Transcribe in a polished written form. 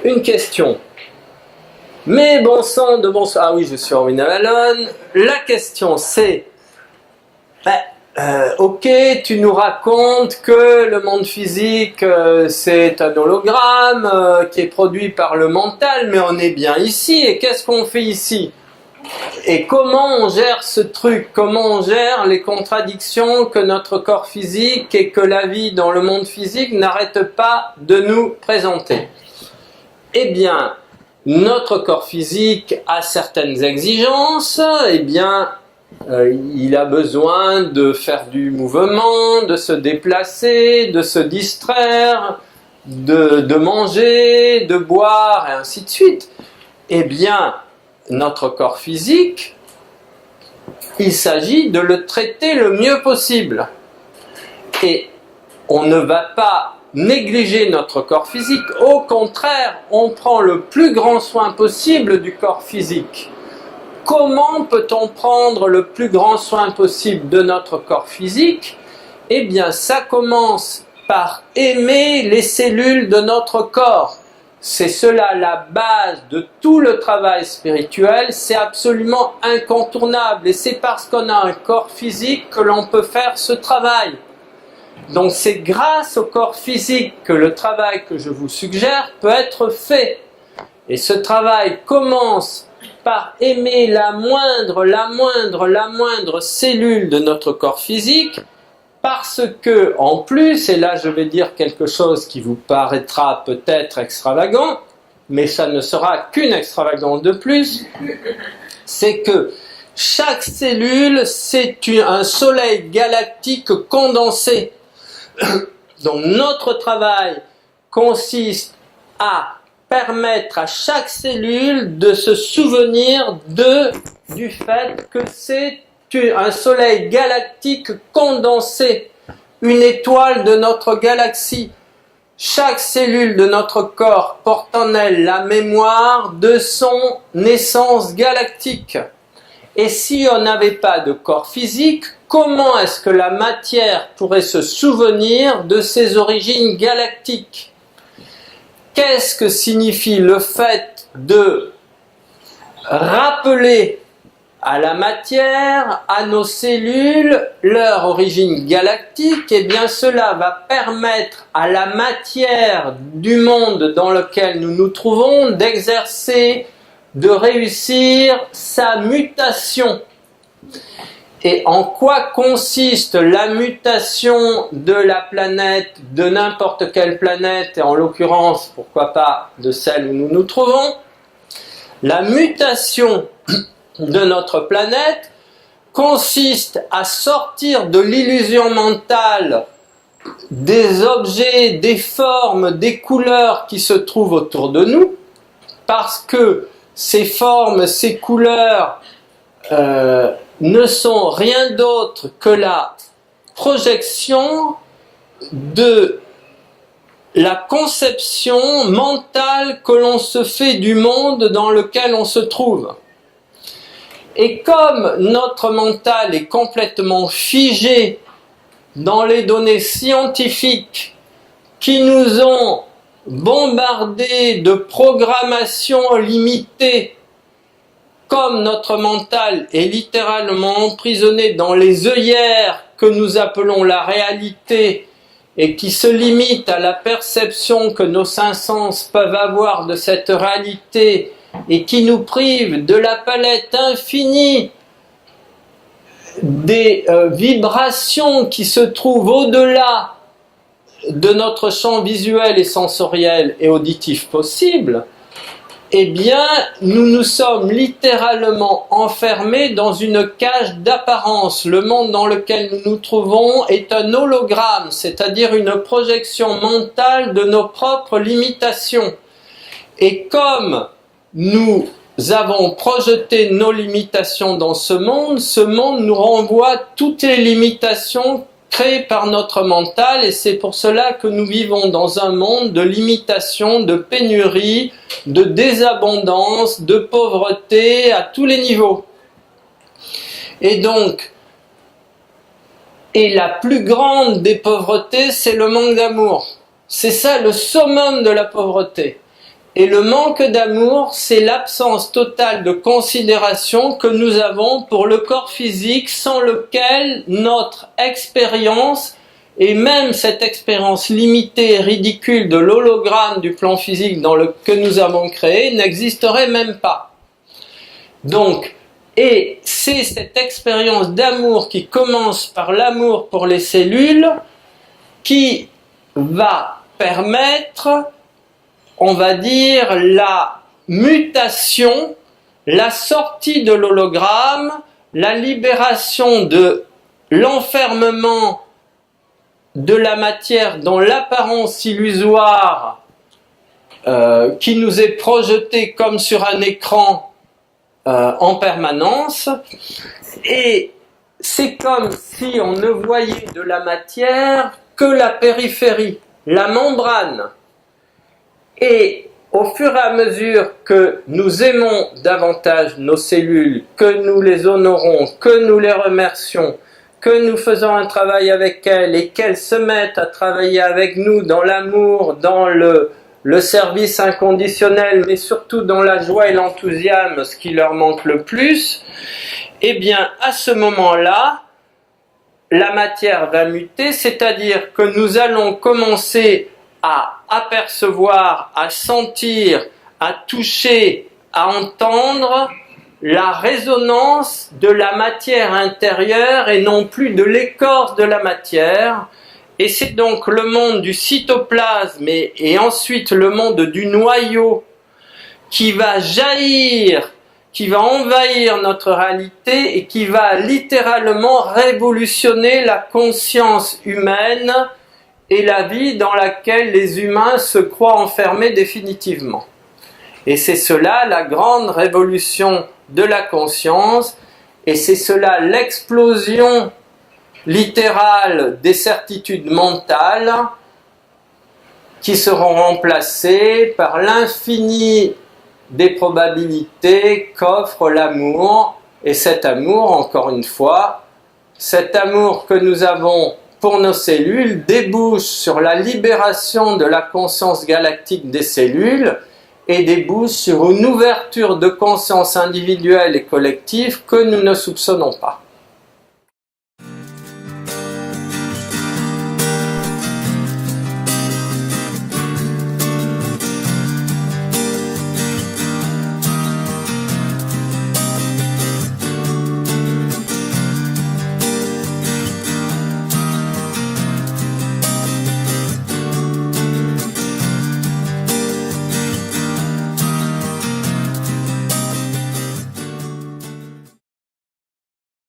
Une question. Mais bon sang de bon sang. Ah oui, je suis Erwin Avalon. La question c'est, ok, tu nous racontes que le monde physique c'est un hologramme qui est produit par le mental, mais on est bien ici, et qu'est-ce qu'on fait ici? Et comment on gère ce truc? Comment on gère les contradictions que notre corps physique et que la vie dans le monde physique n'arrête pas de nous présenter? Eh bien, notre corps physique a certaines exigences, eh bien, il a besoin de faire du mouvement, de se déplacer, de se distraire, de manger, de boire, et ainsi de suite. Eh bien, notre corps physique, il s'agit de le traiter le mieux possible. Et on ne va pas négliger notre corps physique, au contraire, on prend le plus grand soin possible du corps physique. Comment peut-on prendre le plus grand soin possible de notre corps physique? Eh bien, ça commence par aimer les cellules de notre corps. C'est cela la base de tout le travail spirituel, c'est absolument incontournable. Et c'est parce qu'on a un corps physique que l'on peut faire ce travail. Donc c'est grâce au corps physique que le travail que je vous suggère peut être fait. Et ce travail commence par aimer la moindre cellule de notre corps physique, parce que, en plus, et là je vais dire quelque chose qui vous paraîtra peut-être extravagant, mais ça ne sera qu'une extravagance de plus, c'est que chaque cellule, c'est un soleil galactique condensé. Donc notre travail consiste à permettre à chaque cellule de se souvenir du fait que c'est un soleil galactique condensé, une étoile de notre galaxie. Chaque cellule de notre corps porte en elle la mémoire de son essence galactique. Et si on n'avait pas de corps physique, comment est-ce que la matière pourrait se souvenir de ses origines galactiques? Qu'est-ce que signifie le fait de rappeler à la matière, à nos cellules, leur origine galactique? Eh bien, cela va permettre à la matière du monde dans lequel nous nous trouvons d'exercer, de réussir sa mutation. Et en quoi consiste la mutation de la planète, de n'importe quelle planète, et en l'occurrence, pourquoi pas, de celle où nous nous trouvons? La mutation de notre planète consiste à sortir de l'illusion mentale des objets, des formes, des couleurs qui se trouvent autour de nous, parce que ces formes, ces couleurs ne sont rien d'autre que la projection de la conception mentale que l'on se fait du monde dans lequel on se trouve. Et comme notre mental est complètement figé dans les données scientifiques qui nous ont bombardés de programmation limitée, comme notre mental est littéralement emprisonné dans les œillères que nous appelons la réalité et qui se limite à la perception que nos cinq sens peuvent avoir de cette réalité et qui nous prive de la palette infinie des vibrations qui se trouvent au-delà de notre champ visuel et sensoriel et auditif possible, eh bien, nous nous sommes littéralement enfermés dans une cage d'apparence. Le monde dans lequel nous nous trouvons est un hologramme, c'est-à-dire une projection mentale de nos propres limitations. Et comme nous avons projeté nos limitations dans ce monde nous renvoie toutes les limitations créées par notre mental, et c'est pour cela que nous vivons dans un monde de limitation, de pénurie, de désabondance, de pauvreté à tous les niveaux. Et donc, la plus grande des pauvretés, c'est le manque d'amour. C'est ça le summum de la pauvreté. Et le manque d'amour, c'est l'absence totale de considération que nous avons pour le corps physique, sans lequel notre expérience, et même cette expérience limitée et ridicule de l'hologramme du plan physique que nous avons créé, n'existerait même pas. Donc, et c'est cette expérience d'amour qui commence par l'amour pour les cellules qui va permettre, on va dire, la mutation, la sortie de l'hologramme, la libération de l'enfermement de la matière dans l'apparence illusoire qui nous est projetée comme sur un écran en permanence. Et c'est comme si on ne voyait de la matière que la périphérie, la membrane. Et au fur et à mesure que nous aimons davantage nos cellules, que nous les honorons, que nous les remercions, que nous faisons un travail avec elles et qu'elles se mettent à travailler avec nous dans l'amour, dans le service inconditionnel, mais surtout dans la joie et l'enthousiasme, ce qui leur manque le plus, eh bien à ce moment-là, la matière va muter, c'est-à-dire que nous allons commencer à apercevoir, à sentir, à toucher, à entendre la résonance de la matière intérieure et non plus de l'écorce de la matière. Et c'est donc le monde du cytoplasme et ensuite le monde du noyau qui va jaillir, qui va envahir notre réalité et qui va littéralement révolutionner la conscience humaine et la vie dans laquelle les humains se croient enfermés définitivement. Et c'est cela la grande révolution de la conscience, et c'est cela l'explosion littérale des certitudes mentales qui seront remplacées par l'infini des probabilités qu'offre l'amour. Et cet amour, encore une fois, cet amour que nous avons pour nos cellules débouche sur la libération de la conscience galactique des cellules et débouche sur une ouverture de conscience individuelle et collective que nous ne soupçonnons pas.